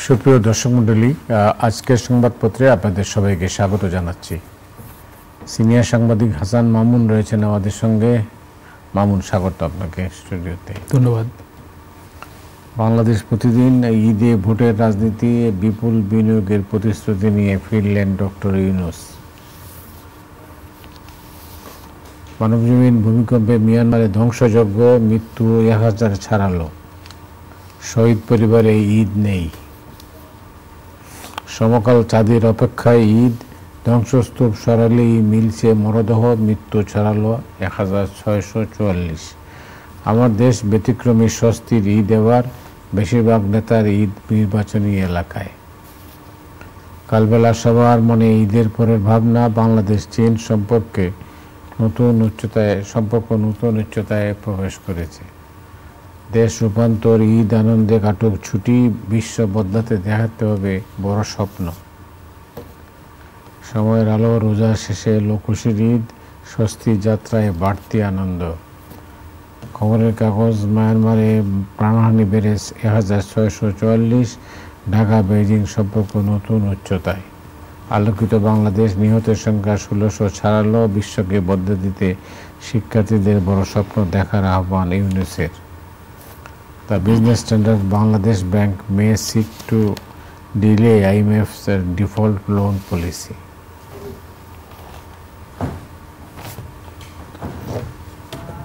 সুপ্রিয় দর্শক মণ্ডলী, আজকের সংবাদপত্রে আপনাদের সবাইকে স্বাগত জানাচ্ছি। সিনিয়র সাংবাদিক হাসান মামুন রয়েছেন আমাদের সঙ্গে। মামুন, স্বাগত আপনাকে স্টুডিওতে। ধন্যবাদ। বাংলাদেশ প্রতিদিন ঈদে ভোটের রাজনীতি, বিপুল বিনিয়োগের প্রতিশ্রুতি নিয়ে ফিরলেন ডক্টর ইউনূস। মানবজমিন ভূমিকম্পে মিয়ানমারে ধ্বংসযজ্ঞ, মৃত্যু 1000 ছাড়ালো। শহীদ পরিবারে ঈদ নেই। সমকাল চাঁদের অপেক্ষায় ঈদ, ধ্বংসস্তূপ সরালেই মিলছে মরদেহ, মৃত্যু ছড়ালো 1644। আমার দেশ ব্যতিক্রমী স্বস্তির ঈদ এবার, বেশিরভাগ নেতার ঈদ নির্বাচনী এলাকায়। কালবেলা সবার মনে ঈদের পরের ভাবনা, বাংলাদেশ চীন নতুন উচ্চতায় প্রবেশ করেছে। দেশ রূপান্তর, ঈদ আনন্দে কাটুক ছুটি, বিশ্ব বদলাতে দেখাতে হবে বড় স্বপ্ন। সময়ের আলো, রোজা শেষে লোকশির ঈদ, স্বস্তি যাত্রায় বাড়তি আনন্দ। খবরের কাগজ, মায়ানমারে প্রাণহানি বেড়ে 1644, ঢাকা বেইজিং সম্পর্ক নতুন উচ্চতায়। আলোকিত বাংলাদেশ, নিহতের সংখ্যা 1600 ছাড়ালো। বিশ্বকে বদলে দিতে শিক্ষার্থীদের বড় স্বপ্ন দেখার আহ্বান ইউনূসের। The Business Standard, Bangladesh Bank may seek to delay IMF's default loan policy.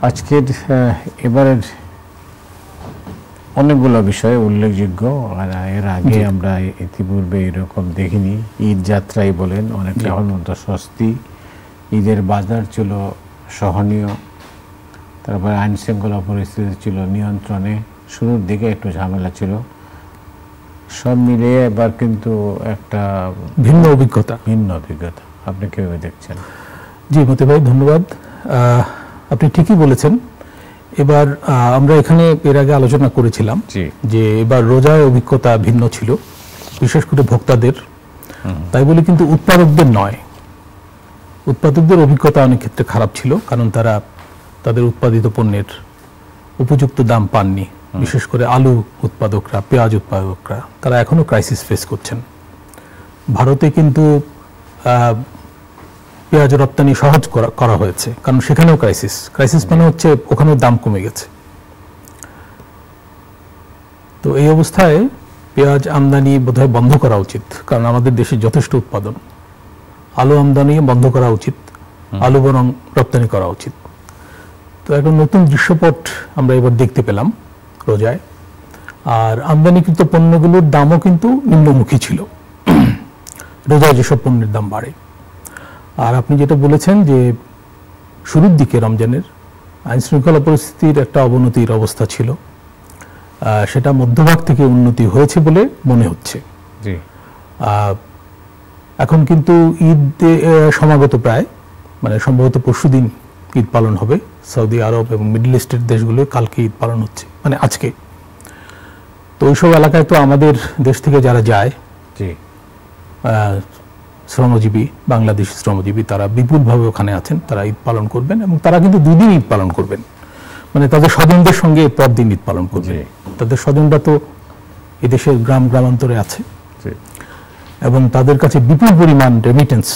আজকের এবারের অনেকগুলো বিষয় উল্লেখযোগ্য। এর আগে আমরা ইতিপূর্বে এরকম দেখিনি। ঈদ যাত্রাই বলেন অনেকটা মতো স্বস্তি, ঈদের বাজার ছিল সহনীয়, তারপরে আইন শৃঙ্খলা পরিস্থিতি ছিল নিয়ন্ত্রণে, শুরুর দিকে একটু ঝামেলা ছিল, সব মিলিয়ে এবার কিন্তু একটা ভিন্ন অভিজ্ঞতা। আপনি কিভাবে দেখছেন? জি মতি ভাই, ধন্যবাদ। আপনি ঠিকই বলেছেন। এবার আমরা এখানে এর আগে আলোচনা করেছিলাম যে এবার রোজায় অভিজ্ঞতা ভিন্ন ছিল, বিশেষ করে ভোক্তাদের। তাই বলে কিন্তু উৎপাদকদের নয়। উৎপাদকদের অভিজ্ঞতা অনেক ক্ষেত্রে খারাপ ছিল, কারণ তারা তাদের উৎপাদিত পণ্যের উপযুক্ত দাম পাননি। বিশেষ করে আলু উৎপাদকরা, পেঁয়াজ উৎপাদকরা, তারা এখনো ক্রাইসিস ফেস করছেন। ভারতে কিন্তু পেঁয়াজ রপ্তানি সহজ করা হয়েছে, কারণ সেখানেও ক্রাইসিস মানে হচ্ছে ওখানেও দাম কমে গেছে। তো এই অবস্থায় পেঁয়াজ আমদানি বোধহয় বন্ধ করা উচিত, কারণ আমাদের দেশে যথেষ্ট উৎপাদন। আলু আমদানি বন্ধ করা উচিত, আলু বরং রপ্তানি করা উচিত। তো একটা নতুন দৃশ্যপট আমরা এবার দেখতে পেলাম রোজায়। আর আমদানিকৃত পণ্যগুলোর দামও কিন্তু নিম্নমুখী ছিল রোজায় যেসব পণ্যের দাম বাড়ে। আর আপনি যেটা বলেছেন যে শুরুর দিকে রমজানের আইন শৃঙ্খলা পরিস্থিতির একটা অবনতির অবস্থা ছিল, সেটা মধ্যভাগ থেকে উন্নতি হয়েছে বলে মনে হচ্ছে। এখন কিন্তু ঈদ সমাগত প্রায়, মানে সম্ভবত পরশুদিন ঈদ পালন হবে। সৌদি আরব এবং মিডল ইস্টের দেশগুলো কালকে ঈদ পালন হচ্ছে, মানে আজকে। তো ওইসব এলাকায় তো আমাদের দেশ থেকে যারা যায়, শ্রমজীবী, বাংলাদেশি শ্রমজীবী, তারা বিপুলভাবে ওখানে আছেন, তারা ঈদ পালন করবেন। এবং তারা কিন্তু 2 দিন ঈদ পালন করবেন, মানে তাদের স্বজনদের সঙ্গে পরদিন ঈদ পালন করবেন। তাদের স্বজনরা তো এদেশের গ্রামান্তরে আছে, এবং তাদের কাছে বিপুল পরিমাণ রেমিটেন্স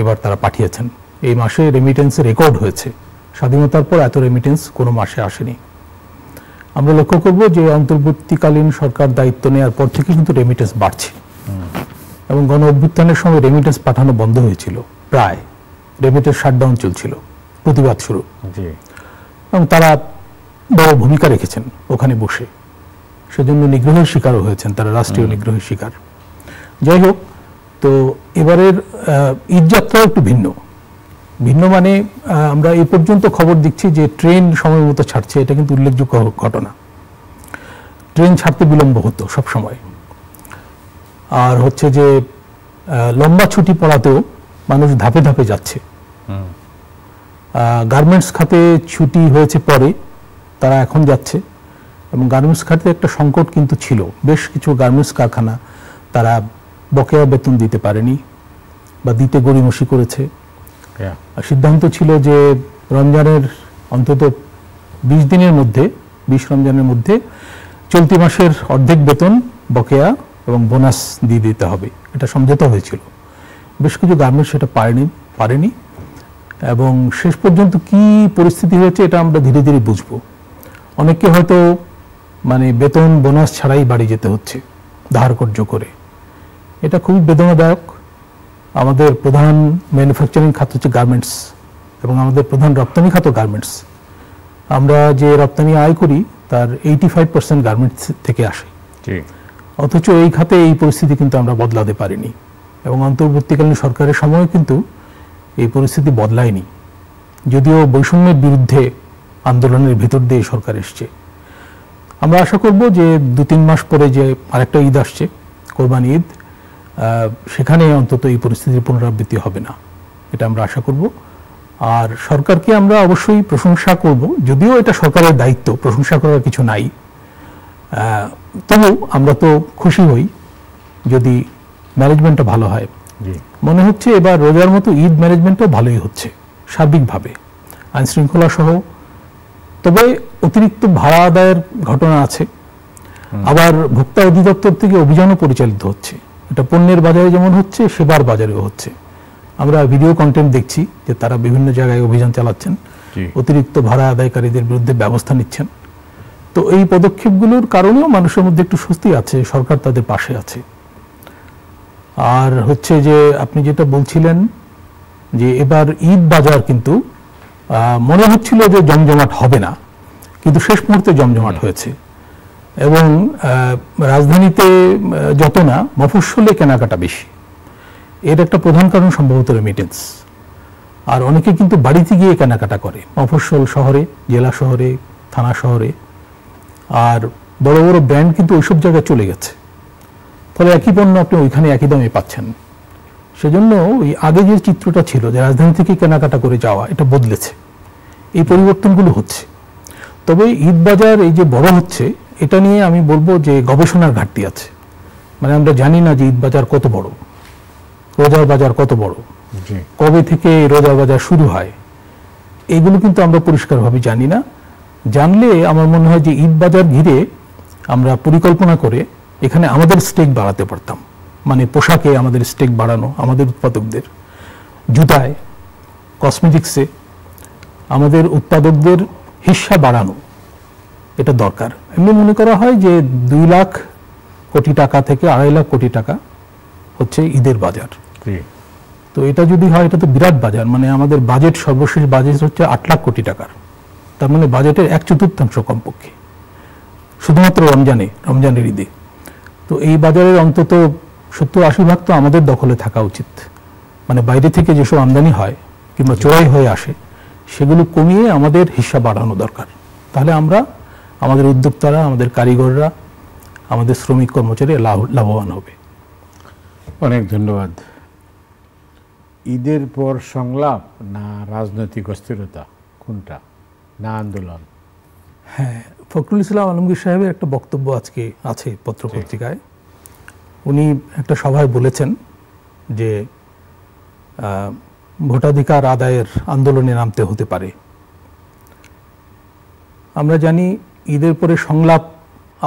এবার তারা পাঠিয়েছেন। এই মাসে রেমিটেন্সের রেকর্ড হয়েছে। স্বাধীনতার পর এত রেমিটেন্স কোনো মাসে আসেনি। আমরা লক্ষ্য করব যে অন্তর্বর্তীকালীন সরকার দায়িত্ব নেওয়ার পর থেকে কিন্তু রেমিটেন্স বাড়ছে, এবং গণ অভ্যুত্থানের সময় রেমিটেন্স পাঠানো বন্ধ হয়েছিল, প্রায় রেমিটেন্স শাটডাউন চলছিল, প্রতিবাদ শুরু। এবং তারা বড় ভূমিকা রেখেছেন ওখানে বসে, সেজন্য নিগ্রহের শিকারও হয়েছেন তারা, রাষ্ট্রীয় নিগ্রহের শিকার। যাই হোক, তো এবারের ঈদ যাত্রাও একটু ভিন্ন মানে আমরা এই পর্যন্ত খবর দিচ্ছি যে ট্রেন সময় মতো ছাড়ছে, এটা কিন্তু উল্লেখযোগ্য ঘটনা। ট্রেন ছাড়তে বিলম্ব হতো সব সময়। আর হচ্ছে যে লম্বা ছুটি পড়াতেও মানুষ ধাপে ধাপে যাচ্ছে। গার্মেন্টস খাতে ছুটি হয়েছে পরে, তারা এখন যাচ্ছে। এবং গার্মেন্টস খাতে একটা সংকট কিন্তু ছিল, বেশ কিছু গার্মেন্টস কারখানা তারা বকেয়া বেতন দিতে পারেনি বা দিতে গড়িমসি করেছে। সিদ্ধান্ত ছিল যে রমজানের অন্তত 20 রমজানের মধ্যে চলতি মাসের অর্ধেক বেতন বকেয়া এবং বোনাস দিয়ে দিতে হবে, এটা সমঝোতা হয়েছিল। বেশ কিছু গার্মেন্টস সেটা পারেনি এবং শেষ পর্যন্ত কি পরিস্থিতি হয়েছে এটা আমরা ধীরে ধীরে বুঝবো। অনেককে হয়তো মানে বেতন বোনাস ছাড়াই বাড়ি যেতে হচ্ছে ধার কর্য করে, এটা খুবই বেদনাদায়ক। আমাদের প্রধান ম্যানুফ্যাকচারিং খাত হচ্ছে গার্মেন্টস এবং আমাদের প্রধান রপ্তানি খাত গার্মেন্টস। আমরা যে রপ্তানি আয় করি তার 85% গার্মেন্টস থেকে আসে, অথচ এই খাতে এই পরিস্থিতি কিন্তু আমরা বদলাতে পারিনি এবং অন্তর্বর্তীকালীন সরকারের সময় কিন্তু এই পরিস্থিতি বদলায়নি, যদিও বৈষম্যের বিরুদ্ধে আন্দোলনের ভিতর দিয়ে সরকার এসছে। আমরা আশা করব যে 2-3 মাস পরে যে আরেকটা ঈদ আসছে, কোরবানি ঈদ, সেখানে অন্তত এই পরিস্থিতির পুনরাবৃত্তি হবে না, এটা আমরা আশা করব। আর সরকারকে আমরা অবশ্যই প্রশংসা করব, যদিও এটা সরকারের দায়িত্ব, প্রশংসা করার কিছু নাই। তবু আমরা তো খুশি হই যদি ম্যানেজমেন্টটা ভালো হয়। মনে হচ্ছে এবার রোজার মতো ঈদ ম্যানেজমেন্টও ভালোই হচ্ছে সার্বিকভাবে, আইন শৃঙ্খলা সহ। তবে অতিরিক্ত ভাড়া আদায়ের ঘটনা আছে, আবার ভোক্তা অধিদপ্তর থেকে অভিযানও পরিচালিত হচ্ছে। এটা পণ্যের বাজারে যেমন হচ্ছে, সেবার বাজারেও হচ্ছে। আমরা ভিডিও কন্টেন্ট দেখছি যে তারা বিভিন্ন জায়গায় অভিযান চালাচ্ছেন, অতিরিক্ত ভাড়া আদায়কারীদের বিরুদ্ধে ব্যবস্থা নিচ্ছেন। তো এই পদক্ষেপগুলোর কারণেও মানুষের মধ্যে একটু স্বস্তি আছে, সরকার তাদের পাশে আছে। আর হচ্ছে যে আপনি যেটা বলছিলেন যে এবার ঈদ বাজার কিন্তু মনে হচ্ছিল যে জমজমাট হবে না, কিন্তু শেষ মুহূর্তে জমজমাট হয়েছে। এবং রাজধানীতে যত না, মফস্বলে কেনাকাটা বেশি। এর একটা প্রধান কারণ সম্ভবত রেমিটেন্স। আর অনেকে কিন্তু বাড়িতে গিয়ে কেনাকাটা করে মফস্বল শহরে, জেলা শহরে, থানা শহরে। আর বড় বড় ব্র্যান্ড কিন্তু ওইসব জায়গায় চলে গেছে, ফলে একই পণ্য আপনি ওইখানে একই দামে পাচ্ছেন। সেজন্য ওই আগে যে চিত্রটা ছিল যে রাজধানী থেকে কেনাকাটা করে যাওয়া, এটা বদলেছে, এই পরিবর্তনগুলো হচ্ছে। তবে ঈদ বাজার এই যে বড় হচ্ছে, এটা নিয়ে আমি বলবো যে গবেষণার ঘাটতি আছে। মানে আমরা জানি না যে ঈদ বাজার কত বড়, রোজার বাজার কত বড়, কবে থেকে রোজার বাজার শুরু হয়, এগুলো কিন্তু আমরা পরিষ্কারভাবে জানি না। জানলে আমার মনে হয় যে ঈদ বাজার ঘিরে আমরা পরিকল্পনা করে এখানে আমাদের স্টেক বাড়াতে পারতাম। মানে পোশাকে আমাদের স্টেক বাড়ানো, আমাদের উৎপাদকদের, জুতায়, কসমেটিক্সে আমাদের উৎপাদকদের হিস্সা বাড়ানো, এটা দরকার। এমনি মনে করা হয় যে 2 লাখ কোটি টাকা থেকে 2.5 লাখ কোটি টাকা হচ্ছে ঈদের বাজার। তো এটা যদি হয়, এটা তো বিরাট বাজার। মানে আমাদের বাজেট, সর্বশেষ বাজেট হচ্ছে 8 লাখ কোটি টাকার। তার মানে বাজেটের 1/4 কমপক্ষে শুধুমাত্র রমজানের ঈদে। তো এই বাজারের অন্তত 70-80 ভাগ তো আমাদের দখলে থাকা উচিত। মানে বাইরে থেকে যেসব আমদানি হয় কিংবা চোরাই হয়ে আসে, সেগুলো কমিয়ে আমাদের হিস্সা বাড়ানো দরকার। তাহলে আমরা, আমাদের উদ্যোক্তারা, আমাদের কারিগররা, আমাদের শ্রমিক কর্মচারী লাভবান হবে। অনেক ধন্যবাদ। ঈদের পর সংলাপ না রাজনৈতিক অস্থিরতা, কোনটা, না আন্দোলন? হ্যাঁ, ফখরুল ইসলাম আলমগীর সাহেবের একটা বক্তব্য আজকে আছে পত্রপত্রিকায়। উনি একটা সভায় বলেছেন যে ভোটাধিকার আদায়ের আন্দোলনে নামতে হতে পারে। আমরা জানি ঈদের পরে সংলাপ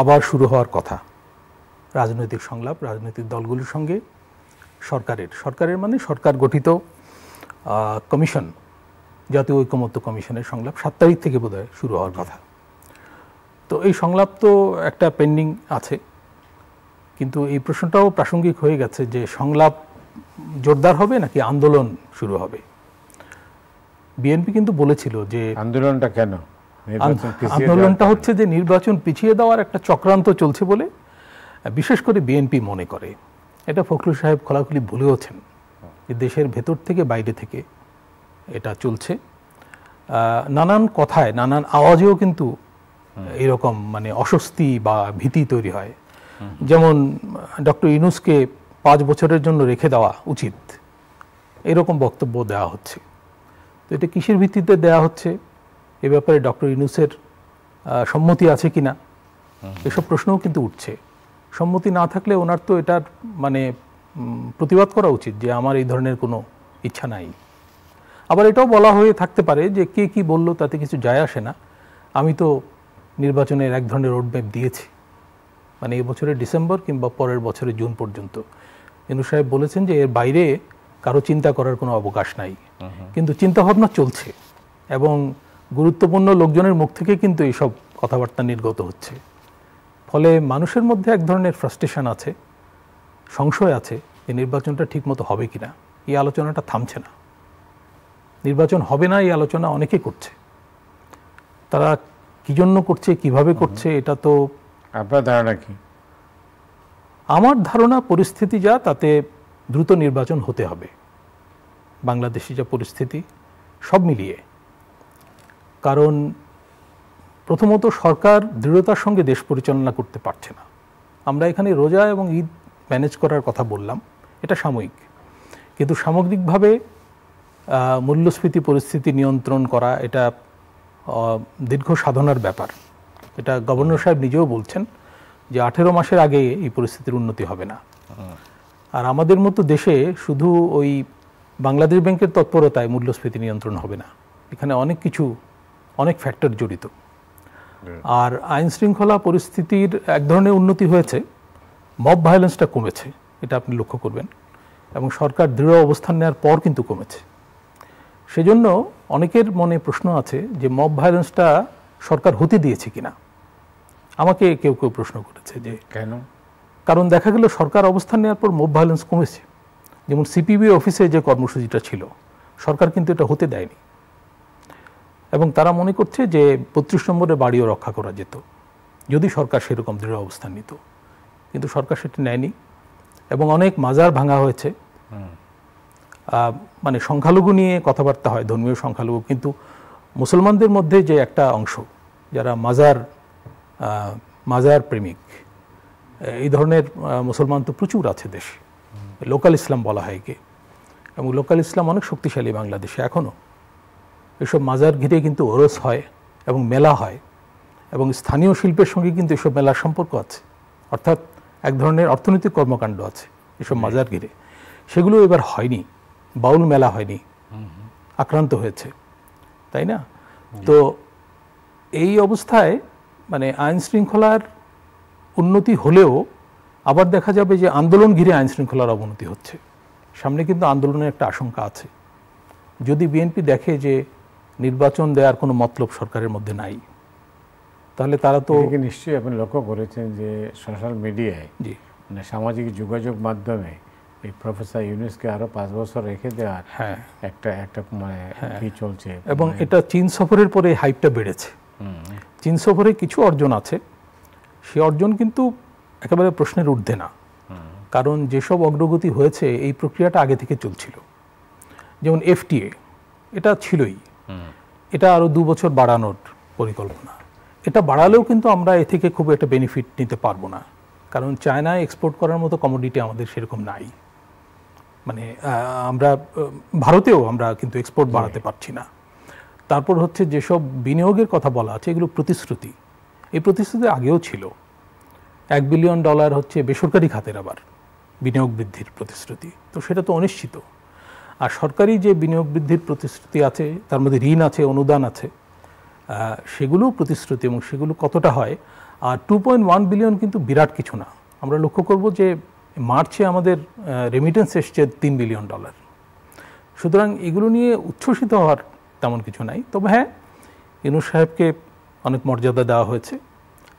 আবার শুরু হওয়ার কথা, রাজনৈতিক সংলাপ রাজনৈতিক দলগুলোর সঙ্গে সরকারের মানে সরকার গঠিত কমিশন, জাতীয় ঐকমত্য কমিশনের সংলাপ 7 তারিখ থেকে বোধহয় শুরু হওয়ার কথা। তো এই সংলাপ তো একটা পেন্ডিং আছে, কিন্তু এই প্রশ্নটাও প্রাসঙ্গিক হয়ে গেছে যে সংলাপ জোরদার হবে নাকি আন্দোলন শুরু হবে। বিএনপি কিন্তু বলেছিল যে আন্দোলনটা কেন, আন্দোলনটা হচ্ছে যে নির্বাচন পিছিয়ে দেওয়ার একটা চক্রান্ত চলছে বলে বিশেষ করে বিএনপি মনে করে। এটা ফখরুল সাহেব খোলাখুলি ভুলেওছেন যে দেশের ভেতর থেকে বাইরে থেকে এটা চলছে। নানান কথায়, নানান আওয়াজেও কিন্তু এরকম মানে অস্বস্তি বা ভীতি তৈরি হয়। যেমন ডক্টর ইউনূসকে 5 বছরের জন্য রেখে দেওয়া উচিত, এরকম বক্তব্য দেওয়া হচ্ছে। তো এটা কিসের ভিত্তিতে দেওয়া হচ্ছে, এ ব্যাপারে ডক্টর ইউনূসের সম্মতি আছে কিনা, এসব প্রশ্নও কিন্তু উঠছে। সম্মতি না থাকলে ওনার তো এটার মানে প্রতিবাদ করা উচিত যে আমার এই ধরনের কোনো ইচ্ছা নাই। আবার এটাও বলা হয়ে থাকতে পারে যে কে কি বলল তাতে কিছু যায় আসে না, আমি তো নির্বাচনের এক ধরনের রোডম্যাপ দিয়েছি, মানে এই বছরের ডিসেম্বর কিংবা পরের বছরের জুন পর্যন্ত। ইউনূস সাহেব বলেছেন যে এর বাইরে কারো চিন্তা করার কোনো অবকাশ নাই, কিন্তু চিন্তাভাবনা চলছে এবং গুরুত্বপূর্ণ লোকজনের মুখ থেকে কিন্তু এইসব কথাবার্তা নির্গত হচ্ছে। ফলে মানুষের মধ্যে এক ধরনের ফ্রাস্ট্রেশন আছে, সংশয় আছে যে নির্বাচনটা ঠিকমতো হবে কিনা। এই আলোচনাটা থামছে না, নির্বাচন হবে না এই আলোচনা অনেকে করছে। তারা কি জন্য করছে, কিভাবে করছে, এটা তো আপনার ধারণা কি? আমার ধারণা পরিস্থিতি যা, তাতে দ্রুত নির্বাচন হতে হবে। বাংলাদেশে যা পরিস্থিতি সব মিলিয়ে, কারণ প্রথমত সরকার দৃঢ়তার সঙ্গে দেশ পরিচালনা করতে পারছে না। আমরা এখানে রোজা এবং ঈদ ম্যানেজ করার কথা বললাম, এটা সাময়িক, কিন্তু সামগ্রিকভাবে মূল্যস্ফীতি পরিস্থিতি নিয়ন্ত্রণ করা এটা দীর্ঘ সাধনার ব্যাপার। এটা গভর্নর সাহেব নিজেও বলছেন যে 18 মাসের আগে এই পরিস্থিতির উন্নতি হবে না। আর আমাদের মতো দেশে শুধু ওই বাংলাদেশ ব্যাংকের তৎপরতায় মূল্যস্ফীতি নিয়ন্ত্রণ হবে না, এখানে অনেক কিছু, অনেক ফ্যাক্টর জড়িত। আর আইন শৃঙ্খলা পরিস্থিতির এক ধরনের উন্নতি হয়েছে, মব ভায়োলেন্সটা কমেছে, এটা আপনি লক্ষ্য করবেন, এবং সরকার দৃঢ় অবস্থান নেওয়ার পর কিন্তু কমেছে। সেজন্য অনেকের মনে প্রশ্ন আছে যে মব ভায়োলেন্সটা সরকার হতে দিয়েছে কিনা। আমাকে কেউ কেউ প্রশ্ন করেছে যে কেন? কারণ দেখা গেল সরকার অবস্থান নেওয়ার পর মব ভায়োলেন্স কমেছে। যেমন সিপিবি অফিসে যে কর্মসূচিটা ছিল, সরকার কিন্তু এটা হতে দেয়নি, এবং তারা মনে করছে যে 32 নম্বরের বাড়িও রক্ষা করা যেত যদি সরকার সেরকম দৃঢ় অবস্থান নিত, কিন্তু সরকার সেটা নেয়নি। এবং অনেক মাজার ভাঙা হয়েছে, মানে সংখ্যালঘু নিয়ে কথাবার্তা হয়, ধর্মীয় সংখ্যালঘু, কিন্তু মুসলমানদের মধ্যে যে একটা অংশ যারা মাজার প্রেমিক, এই ধরনের মুসলমান তো প্রচুর আছে দেশে, লোকাল ইসলাম বলা হয় একে, এবং লোকাল ইসলাম অনেক শক্তিশালী বাংলাদেশে এখনও। এসব মাজার ঘিরে কিন্তু ওরস হয় এবং মেলা হয়, এবং স্থানীয় শিল্পের সঙ্গে কিন্তু এসব মেলার সম্পর্ক আছে, অর্থাৎ এক ধরনের অর্থনৈতিক কর্মকাণ্ড আছে এসব মাজার ঘিরে। সেগুলো এবার হয়নি, বাউল মেলা হয়নি, আক্রান্ত হয়েছে, তাই না? তো এই অবস্থায় মানে আইন শৃঙ্খলার উন্নতি হলেও আবার দেখা যাবে যে আন্দোলন ঘিরে আইন শৃঙ্খলার অবনতি হচ্ছে। সামনে কিন্তু আন্দোলনের একটা আশঙ্কা আছে। যদি বিএনপি দেখে যে নির্বাচন দেওয়ার কোনো মতলব সরকারের মধ্যে নাই, তাহলে তারা তো নিশ্চয়ই আপনি লক্ষ্য করেছেন যে সোশ্যাল মিডিয়ায়, জি, মানে সামাজিক যোগাযোগ মাধ্যমে এই প্রফেসর ইউনূসকে আরো 5 বছর রেখে দেওয়ার একটা মানে কি চলছে, এবং এটা চীন সফরের পরে হাইপটা বেড়েছে। চীন সফরে কিছু অর্জন আছে, সে অর্জন কিন্তু একেবারে প্রশ্নের ঊর্ধ্বে না, কারণ যেসব অগ্রগতি হয়েছে এই প্রক্রিয়াটা আগে থেকে চলছিল। যেমন এফটিএ, এটা ছিলই, এটা আরো 2 বছর বাড়ানোর পরিকল্পনা। এটা বাড়ালেও কিন্তু আমরা এ থেকে খুব একটা বেনিফিট নিতে পারবো না, কারণ চায়নায় এক্সপোর্ট করার মতো কমোডিটি আমাদের সেরকম নাই। মানে আমরা ভারতেও আমরা কিন্তু এক্সপোর্ট বাড়াতে পারছি না। তারপর হচ্ছে যেসব বিনিয়োগের কথা বলা আছে এগুলো প্রতিশ্রুতি, এই প্রতিশ্রুতি আগেও ছিল। $1 বিলিয়ন হচ্ছে বেসরকারি খাতের আবার বিনিয়োগ বৃদ্ধির প্রতিশ্রুতি, তো সেটা তো অনিশ্চিত। আর সরকারি যে বিনিয়োগ বৃদ্ধির প্রতিশ্রুতি আছে তার মধ্যে ঋণ আছে, অনুদান আছে, সেগুলোও প্রতিশ্রুতি, এবং সেগুলো কতটা হয়। আর 2.1 বিলিয়ন কিন্তু বিরাট কিছু না। আমরা লক্ষ্য করব যে মার্চে আমাদের রেমিটেন্স এসছে $3 বিলিয়ন। সুতরাং এগুলো নিয়ে উচ্ছ্বসিত হওয়ার তেমন কিছু নাই। তবে হ্যাঁ, ইউনূস সাহেবকে অনেক মর্যাদা দেওয়া হয়েছে।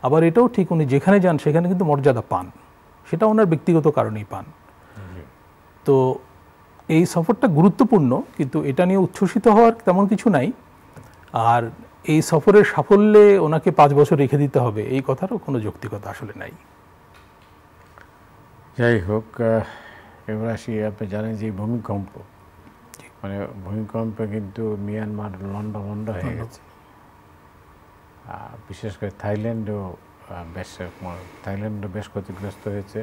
আবার এটাও ঠিক, উনি যেখানে যান সেখানে কিন্তু মর্যাদা পান, সেটা ওনার ব্যক্তিগত কারণেই পান। তো এই সফরটা গুরুত্বপূর্ণ, কিন্তু এটা নিয়ে উচ্ছ্বসিত হওয়ার তেমন কিছু নাই। আর এই সফরের সাফল্যে ওনাকে 5 বছর রেখে দিতে হবে, এই কথারও কোনো যৌক্তিকতা আসলে নাই। যাই হোক, এবার আসি, আপনি জানেন যে ভূমিকম্প, মানে ভূমিকম্পে কিন্তু মিয়ানমার লন্ড হয়ে গেছে। বিশেষ করে থাইল্যান্ডও বেশ ক্ষতিগ্রস্ত হয়েছে।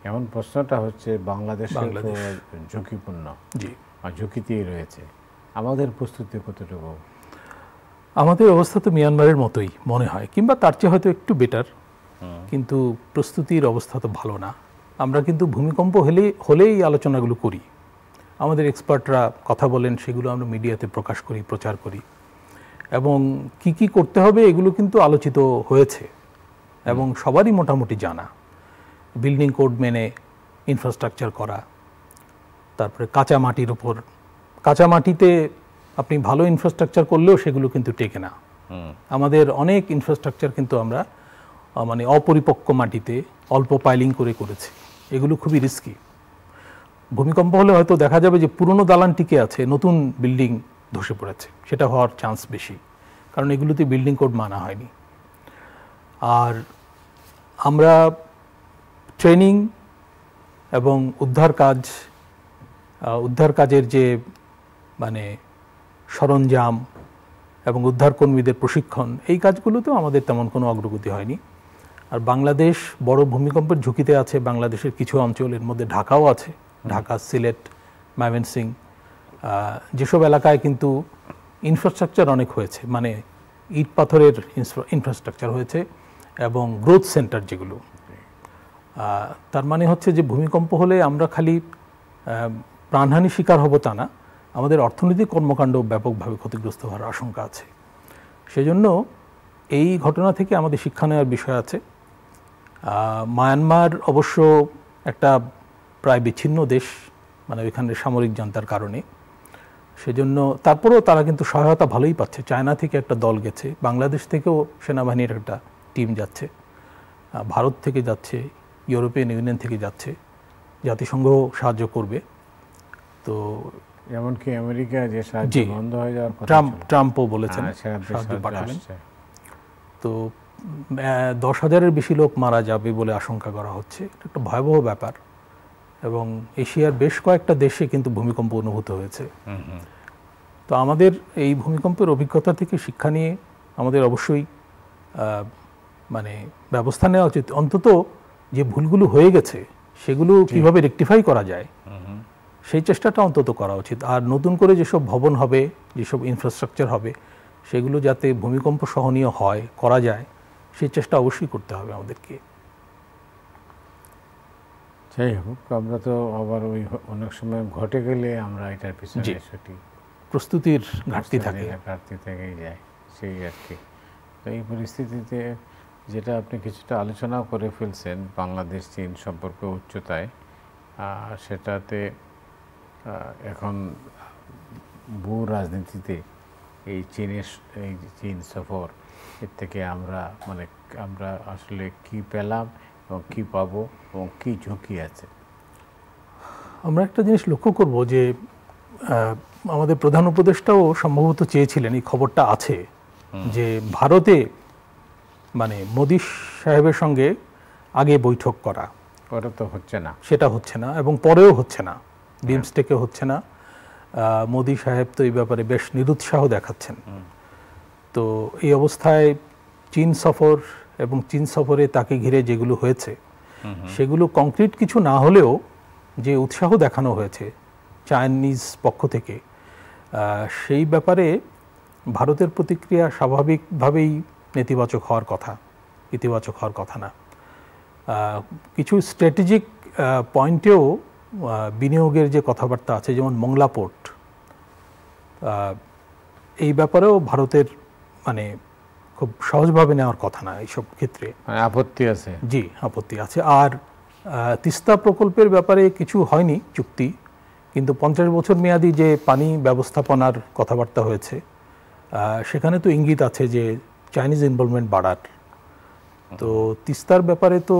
এমন প্রশ্নটা হচ্ছে বাংলাদেশ ঝুঁকিপূর্ণ, ঝুঁকিতেই রয়েছে, আমাদের প্রস্তুতি কতটুকু? আমাদের অবস্থা তো মিয়ানমারের মতোই মনে হয়, কিংবা তার চেয়ে হয়তো একটু বেটার, কিন্তু প্রস্তুতির অবস্থা তো ভালো না। আমরা কিন্তু ভূমিকম্প হলেই আলোচনাগুলো করি, আমাদের এক্সপার্টরা কথা বলেন, সেগুলো আমরা মিডিয়াতে প্রকাশ করি, প্রচার করি, এবং কি কি করতে হবে এগুলো কিন্তু আলোচিত হয়েছে। এবং সবারই মোটামুটি জানা। বিল্ডিং কোড মেনে ইনফ্রাস্ট্রাকচার করা, তারপরে কাঁচা মাটির উপর, কাঁচা মাটিতে আপনি ভালো ইনফ্রাস্ট্রাকচার করলেও সেগুলো কিন্তু টেকে না। আমাদের অনেক ইনফ্রাস্ট্রাকচার কিন্তু আমরা মানে অপরিপক্ক মাটিতে অল্প পাইলিং করে করেছি, এগুলো খুবই রিস্কি। ভূমিকম্প হলে হয়তো দেখা যাবে যে পুরনো দালান টিকে আছে, নতুন বিল্ডিং ধসে পড়েছে, সেটা হওয়ার চান্স বেশি, কারণ এগুলোতে বিল্ডিং কোড মানা হয়নি। আর আমরা ট্রেনিং এবং উদ্ধার কাজের যে মানে সরঞ্জাম এবং উদ্ধার কর্মীদের প্রশিক্ষণ, এই কাজগুলোতেও আমাদের তেমন কোনো অগ্রগতি হয়নি। আর বাংলাদেশ বড় ভূমিকম্পের ঝুঁকিতে আছে, বাংলাদেশের কিছু অঞ্চলের মধ্যে ঢাকাও আছে, ঢাকা, সিলেট, ময়মনসিংহ, যেসব এলাকায় কিন্তু ইনফ্রাস্ট্রাকচার অনেক হয়েছে, মানে ইট পাথরের ইনফ্রাস্ট্রাকচার হয়েছে এবং গ্রোথ সেন্টার যেগুলো। তার মানে হচ্ছে যে ভূমিকম্প হলে আমরা খালি প্রাণহানি শিকার হব তা না, আমাদের অর্থনৈতিক কর্মকাণ্ড ব্যাপকভাবে ক্ষতিগ্রস্ত হওয়ার আশঙ্কা আছে। সেজন্য এই ঘটনা থেকে আমাদের শিক্ষা নেওয়ার বিষয় আছে। মায়ানমার অবশ্য একটা প্রায় বিচ্ছিন্ন দেশ, মানে ওইখানের সামরিক জনতার কারণে, সেজন্য তারপরেও তারা কিন্তু সহায়তা ভালোই পাচ্ছে। চায়না থেকে একটা দল গেছে, বাংলাদেশ থেকেও সেনাবাহিনীর একটা টিম যাচ্ছে, ভারত থেকে যাচ্ছে, ইউরোপিয়ান ইউনিয়ন থেকে যাচ্ছে, জাতিসংঘ সাহায্য করবে। তো এমনকি আমেরিকা যে সাহায্য বন্ধ হয়ে যাওয়ার কথা, ট্রাম্পও বলেছেন সাহায্য পাঠাবেন। তো 10,000-এর বেশি লোক মারা যাবে বলে আশঙ্কা করা হচ্ছে। এটা একটা ভয়াবহ ব্যাপার, এবং এশিয়ার বেশ কয়েকটা দেশে কিন্তু ভূমিকম্প অনুভূত হয়েছে। তো আমাদের এই ভূমিকম্পের অভিজ্ঞতা থেকে শিক্ষা নিয়ে আমাদের অবশ্যই মানে ব্যবস্থা নেওয়া উচিত। অন্তত যে ভুলগুলো হয়ে গেছে সেগুলো কিভাবে রেকটিফাই করা যায় সেই চেষ্টাটা অন্তত করা উচিত। আর নতুন করে যেসব ভবন হবে, যেসব ইনফ্রাস্ট্রাকচার হবে, সেগুলো যাতে ভূমিকম্প সহনীয় হয়, করা যায়, সেই চেষ্টা অবশ্যই করতে হবে আমাদেরকে। যাই হোক, আমরা তো আবার ওই অনেক সময় ঘটে গেলে আমরা এটার পিছনে সঠিক প্রস্তুতির ঘাটতি থেকেই যায়, সেই আর কি। তো এই পরিস্থিতিতে যেটা আপনি কিছুটা আলোচনাও করে ফেলছেন বাংলাদেশ চীন সম্পর্ক উচ্চতায়, সেটাতে এখন ভূ রাজনীতিতে এই চীন সফর, এর থেকে আমরা আসলে কি পেলাম এবং কি পাবো এবং কি ঝুঁকি আছে? আমরা একটা জিনিস লক্ষ্য করব যে আমাদের প্রধান উপদেষ্টাও সম্ভবত চেয়েছিলেন, এই খবরটা আছে, যে ভারতে মানে মোদি সাহেবের সঙ্গে আগে বৈঠক করা, ওটা তো হচ্ছে না, সেটা হচ্ছে না, এবং পরেও হচ্ছে না, বিমস্টেকে হচ্ছে না। মোদি সাহেব তো এই ব্যাপারে বেশ নিরুৎসাহ দেখাচ্ছেন। তো এই অবস্থায় চীন সফর এবং চীন সফরে তাকে ঘিরে যেগুলো হয়েছে সেগুলো কংক্রিট কিছু না হলেও যে উৎসাহ দেখানো হয়েছে চাইনিজ পক্ষ থেকে, সেই ব্যাপারে ভারতের প্রতিক্রিয়া স্বাভাবিকভাবেই নেতিবাচক হওয়ার কথা, ইতিবাচক হওয়ার কথা না। কিছু স্ট্র্যাটেজিক পয়েন্টেও বিনিয়োগের যে কথাবার্তা আছে, যেমন মংলা পোর্ট, এই ব্যাপারেও ভারতের মানে খুব সহজভাবে নেওয়ার কথা না এইসব ক্ষেত্রে, আপত্তি আছে। জি, আপত্তি আছে। আর তিস্তা প্রকল্পের ব্যাপারে কিছু হয়নি চুক্তি, কিন্তু 50 বছর মেয়াদি যে পানি ব্যবস্থাপনার কথাবার্তা হয়েছে, সেখানে তো ইঙ্গিত আছে যে চাইনিজ ইনভলভমেন্ট বাড়ার। তো তিস্তার ব্যাপারে তো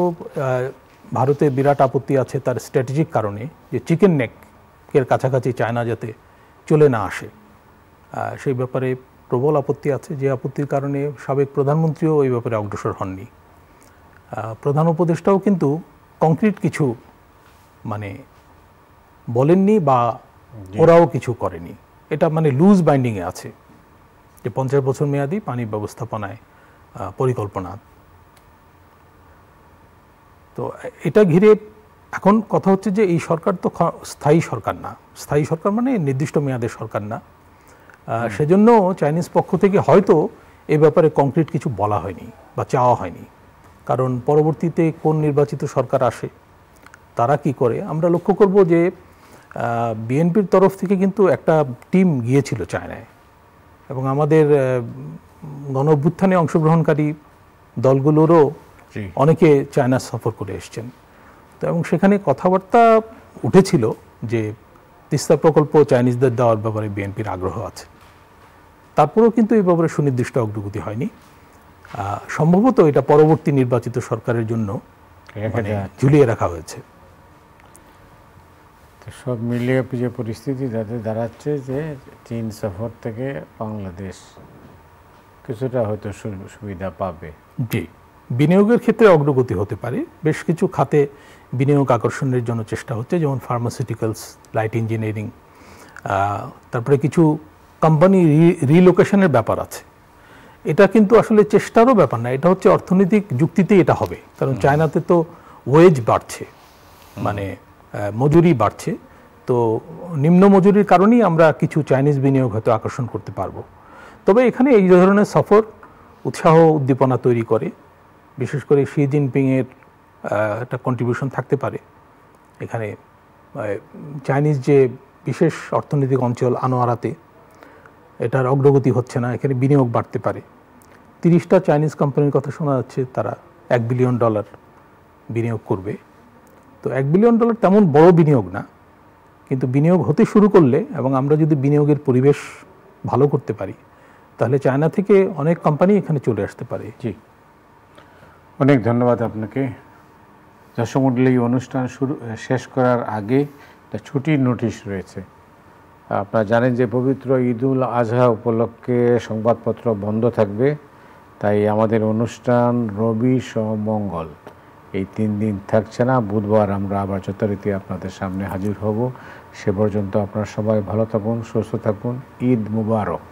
ভারতে বিরাট আপত্তি আছে তার স্ট্র্যাটেজিক কারণে, যে চিকেন নেকের কাছাকাছি চায়না যাতে চলে না আসে, সেই ব্যাপারে প্রবল আপত্তি আছে, যে আপত্তির কারণে সাবেক প্রধানমন্ত্রীও এই ব্যাপারে অগ্রসর হননি। প্রধান উপদেষ্টাও কিন্তু কংক্রিট কিছু মানে বলেননি, বা ওরাও কিছু করেনি। এটা মানে লুজ বাইন্ডিংয়ে আছে যে 50 বছর মেয়াদি পানি ব্যবস্থাপনায় পরিকল্পনা। তো এটা ঘিরে এখন কথা হচ্ছে যে এই সরকার তো স্থায়ী সরকার না, স্থায়ী সরকার মানে নির্দিষ্ট মেয়াদের সরকার না। সেজন্য চাইনিজ পক্ষ থেকে হয়তো এই ব্যাপারে কংক্রিট কিছু বলা হয়নি বা চাওয়া হয়নি, কারণ পরবর্তীতে কোন নির্বাচিত সরকার আসে, তারা কি করে। আমরা লক্ষ্য করব যে বিএনপির তরফ থেকে কিন্তু একটা টিম গিয়েছিল চায়নায়, এবং আমাদের গণ অভ্যুত্থানে অংশগ্রহণকারী দলগুলোরও অনেকে চায়না সফর করে এসছেন। তো এবং সেখানে কথাবার্তা উঠেছিল যে তিস্তা প্রকল্প চাইনিজদের দেওয়ার ব্যাপারে বিএনপির আগ্রহ আছে। তারপরেও কিন্তু এই ব্যাপারে সুনির্দিষ্ট অগ্রগতি হয়নি। সম্ভবত এটা পরবর্তী নির্বাচিত সরকারের জন্য ঝুলিয়ে রাখা হয়েছে। সব মিলিয়ে যে পরিস্থিতি যাতে দাঁড়াচ্ছে যে চীন সফর থেকে বাংলাদেশ কিছুটা হয়তো সুবিধা পাবে। জি, বিনিয়োগের ক্ষেত্রে অগ্রগতি হতে পারে। বেশ কিছু খাতে বিনিয়োগ আকর্ষণের জন্য চেষ্টা হচ্ছে, যেমন ফার্মাসিউটিক্যালস, লাইট ইঞ্জিনিয়ারিং, তারপরে কিছু কোম্পানি রিলোকেশনের ব্যাপার আছে। এটা কিন্তু আসলে চেষ্টারও ব্যাপার না, এটা হচ্ছে অর্থনৈতিক যুক্তিতেই এটা হবে। কারণ চায়নাতে তো ওয়েজ বাড়ছে, মানে মজুরি বাড়ছে। তো নিম্ন মজুরির কারণেই আমরা কিছু চাইনিজ বিনিয়োগ হয়তো আকর্ষণ করতে পারবো। তবে এখানে এই ধরনের সফর উৎসাহ উদ্দীপনা তৈরি করে, বিশেষ করে শি জিনপিংয়ের একটা কন্ট্রিবিউশন থাকতে পারে এখানে। চাইনিজ যে বিশেষ অর্থনৈতিক অঞ্চল আনোয়ারাতে, এটার অগ্রগতি হচ্ছে না, এখানে বিনিয়োগ বাড়তে পারে। 30টা চাইনিজ কোম্পানির কথা শোনা যাচ্ছে, তারা $1 বিলিয়ন বিনিয়োগ করবে। তো $1 বিলিয়ন তেমন বড় বিনিয়োগ না, কিন্তু বিনিয়োগ হতে শুরু করলে এবং আমরা যদি বিনিয়োগের পরিবেশ ভালো করতে পারি, তাহলে চায়না থেকে অনেক কোম্পানি এখানে চলে আসতে পারে। জি, অনেক ধন্যবাদ আপনাকে। দর্শক মণ্ডলী, অনুষ্ঠান শেষ করার আগে একটা ছুটির নোটিশ রয়েছে। আপনারা জানেন যে পবিত্র ঈদুল আজহা উপলক্ষে সংবাদপত্র বন্ধ থাকবে, তাই আমাদের অনুষ্ঠান রবি সোম মঙ্গল এই 3 দিন থাকছে না। বুধবার আমরা আবার যথারীতি আপনাদের সামনে হাজির হব। সে পর্যন্ত আপনারা সবাই ভালো থাকুন, সুস্থ থাকুন। ঈদ মুবারক।